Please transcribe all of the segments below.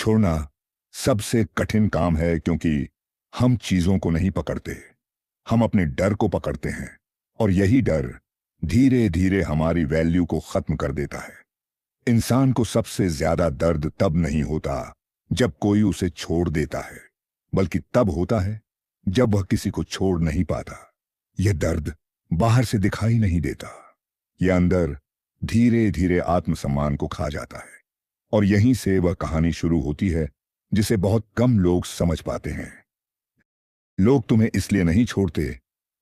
छोड़ना सबसे कठिन काम है क्योंकि हम चीजों को नहीं पकड़ते, हम अपने डर को पकड़ते हैं और यही डर धीरे धीरे हमारी वैल्यू को खत्म कर देता है। इंसान को सबसे ज्यादा दर्द तब नहीं होता जब कोई उसे छोड़ देता है, बल्कि तब होता है जब वह किसी को छोड़ नहीं पाता। यह दर्द बाहर से दिखाई नहीं देता, यह अंदर धीरे धीरे आत्मसम्मान को खा जाता है। और यहीं से वह कहानी शुरू होती है जिसे बहुत कम लोग समझ पाते हैं। लोग तुम्हें इसलिए नहीं छोड़ते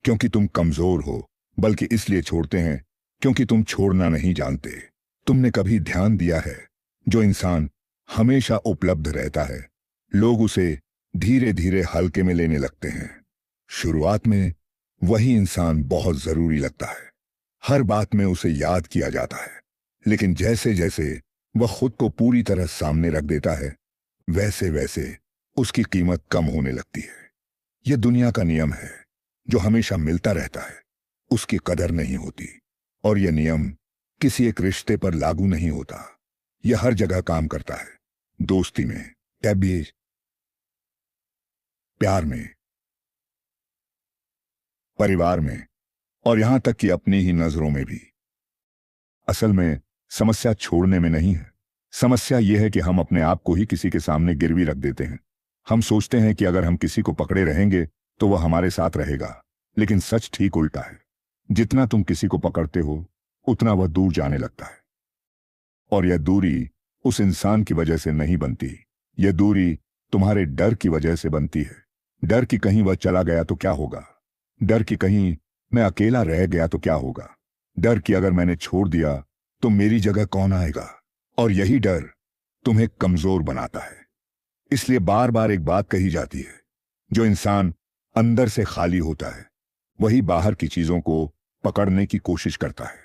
क्योंकि तुम कमजोर हो, बल्कि इसलिए छोड़ते हैं क्योंकि तुम छोड़ना नहीं जानते। तुमने कभी ध्यान दिया है, जो इंसान हमेशा उपलब्ध रहता है, लोग उसे धीरे धीरे हल्के में लेने लगते हैं। शुरुआत में वही इंसान बहुत जरूरी लगता है, हर बात में उसे याद किया जाता है, लेकिन जैसे जैसे वह खुद को पूरी तरह सामने रख देता है, वैसे वैसे उसकी कीमत कम होने लगती है। यह दुनिया का नियम है, जो हमेशा मिलता रहता है उसकी कदर नहीं होती। और यह नियम किसी एक रिश्ते पर लागू नहीं होता, यह हर जगह काम करता है। दोस्ती में, तबीयत, प्यार में, परिवार में और यहां तक कि अपनी ही नजरों में भी। असल में समस्या छोड़ने में नहीं है, समस्या यह है कि हम अपने आप को ही किसी के सामने गिरवी रख देते हैं। हम सोचते हैं कि अगर हम किसी को पकड़े रहेंगे तो वह हमारे साथ रहेगा, लेकिन सच ठीक उल्टा है। जितना तुम किसी को पकड़ते हो उतना वह दूर जाने लगता है। और यह दूरी उस इंसान की वजह से नहीं बनती, यह दूरी तुम्हारे डर की वजह से बनती है। डर कि कहीं वह चला गया तो क्या होगा, डर कि कहीं मैं अकेला रह गया तो क्या होगा, डर कि अगर मैंने छोड़ दिया तो मेरी जगह कौन आएगा। और यही डर तुम्हें कमजोर बनाता है। इसलिए बार बार एक बात कही जाती है, जो इंसान अंदर से खाली होता है वही बाहर की चीजों को पकड़ने की कोशिश करता है।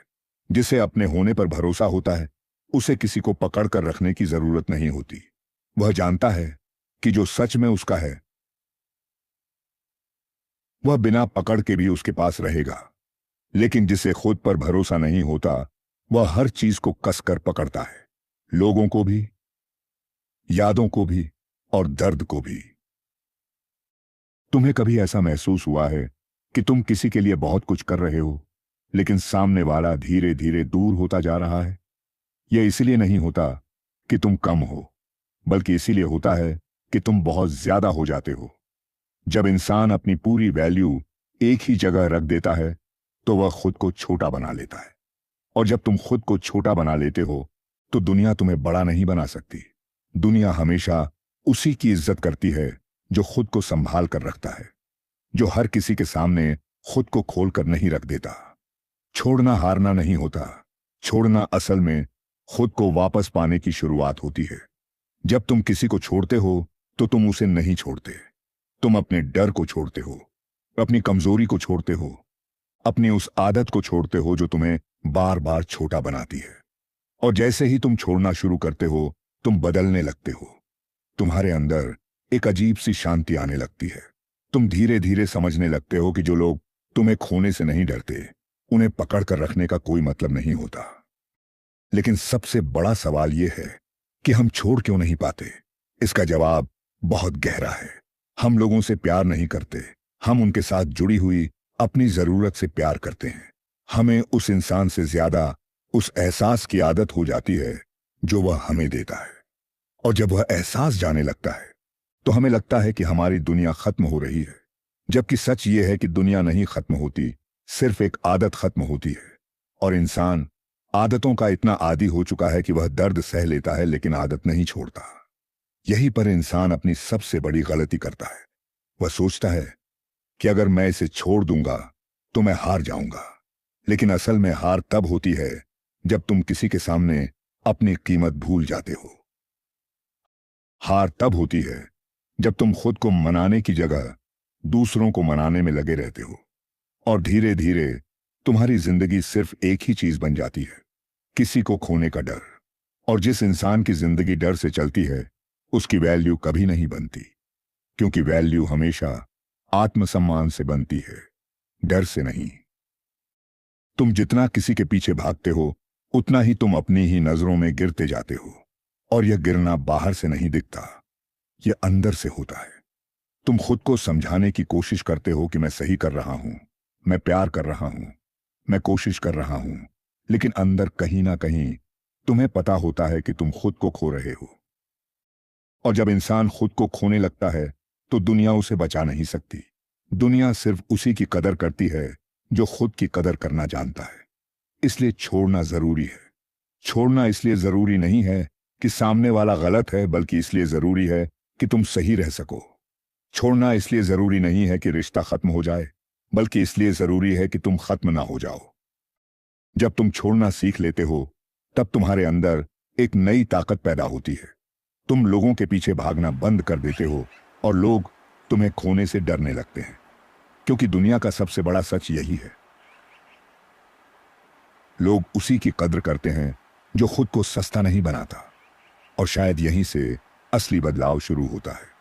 जिसे अपने होने पर भरोसा होता है उसे किसी को पकड़ कर रखने की जरूरत नहीं होती। वह जानता है कि जो सच में उसका है वह बिना पकड़ के भी उसके पास रहेगा। लेकिन जिसे खुद पर भरोसा नहीं होता वह हर चीज को कसकर पकड़ता है, लोगों को भी, यादों को भी और दर्द को भी। तुम्हें कभी ऐसा महसूस हुआ है कि तुम किसी के लिए बहुत कुछ कर रहे हो, लेकिन सामने वाला धीरे धीरे दूर होता जा रहा है? यह इसलिए नहीं होता कि तुम कम हो, बल्कि इसीलिए होता है कि तुम बहुत ज्यादा हो जाते हो। जब इंसान अपनी पूरी वैल्यू एक ही जगह रख देता है तो वह खुद को छोटा बना लेता है। और जब तुम खुद को छोटा बना लेते हो तो दुनिया तुम्हें बड़ा नहीं बना सकती। दुनिया हमेशा उसी की इज्जत करती है जो खुद को संभाल कर रखता है, जो हर किसी के सामने खुद को खोल कर नहीं रख देता। छोड़ना हारना नहीं होता, छोड़ना असल में खुद को वापस पाने की शुरुआत होती है। जब तुम किसी को छोड़ते हो तो तुम उसे नहीं छोड़ते, तुम अपने डर को छोड़ते हो, अपनी कमजोरी को छोड़ते हो, अपनी उस आदत को छोड़ते हो जो तुम्हें बार बार छोटा बनाती है। और जैसे ही तुम छोड़ना शुरू करते हो तुम बदलने लगते हो। तुम्हारे अंदर एक अजीब सी शांति आने लगती है। तुम धीरे धीरे समझने लगते हो कि जो लोग तुम्हें खोने से नहीं डरते उन्हें पकड़ कर रखने का कोई मतलब नहीं होता। लेकिन सबसे बड़ा सवाल यह है कि हम छोड़ क्यों नहीं पाते। इसका जवाब बहुत गहरा है। हम लोगों से प्यार नहीं करते, हम उनके साथ जुड़ी हुई अपनी जरूरत से प्यार करते हैं। हमें उस इंसान से ज्यादा उस एहसास की आदत हो जाती है जो वह हमें देता है। और जब वह एहसास जाने लगता है तो हमें लगता है कि हमारी दुनिया खत्म हो रही है, जबकि सच यह है कि दुनिया नहीं खत्म होती, सिर्फ एक आदत खत्म होती है। और इंसान आदतों का इतना आदी हो चुका है कि वह दर्द सह लेता है लेकिन आदत नहीं छोड़ता। यहीं पर इंसान अपनी सबसे बड़ी गलती करता है। वह सोचता है कि अगर मैं इसे छोड़ दूंगा तो मैं हार जाऊंगा। लेकिन असल में हार तब होती है जब तुम किसी के सामने अपनी कीमत भूल जाते हो। हार तब होती है जब तुम खुद को मनाने की जगह दूसरों को मनाने में लगे रहते हो। और धीरे धीरे तुम्हारी जिंदगी सिर्फ एक ही चीज बन जाती है, किसी को खोने का डर। और जिस इंसान की जिंदगी डर से चलती है उसकी वैल्यू कभी नहीं बनती, क्योंकि वैल्यू हमेशा आत्मसम्मान से बनती है, डर से नहीं। तुम जितना किसी के पीछे भागते हो उतना ही तुम अपनी ही नजरों में गिरते जाते हो। और यह गिरना बाहर से नहीं दिखता, यह अंदर से होता है। तुम खुद को समझाने की कोशिश करते हो कि मैं सही कर रहा हूं, मैं प्यार कर रहा हूं, मैं कोशिश कर रहा हूं, लेकिन अंदर कहीं ना कहीं तुम्हें पता होता है कि तुम खुद को खो रहे हो। और जब इंसान खुद को खोने लगता है तो दुनिया उसे बचा नहीं सकती। दुनिया सिर्फ उसी की कदर करती है जो खुद की कदर करना जानता है। इसलिए छोड़ना जरूरी है। छोड़ना इसलिए जरूरी नहीं है कि सामने वाला गलत है, बल्कि इसलिए जरूरी है कि तुम सही रह सको। छोड़ना इसलिए जरूरी नहीं है कि रिश्ता खत्म हो जाए, बल्कि इसलिए जरूरी है कि तुम खत्म ना हो जाओ। जब तुम छोड़ना सीख लेते हो तब तुम्हारे अंदर एक नई ताकत पैदा होती है। तुम लोगों के पीछे भागना बंद कर देते हो और लोग तुम्हें खोने से डरने लगते हैं, क्योंकि दुनिया का सबसे बड़ा सच यही है, लोग उसी की कद्र करते हैं जो खुद को सस्ता नहीं बनाता। और शायद यहीं से असली बदलाव शुरू होता है।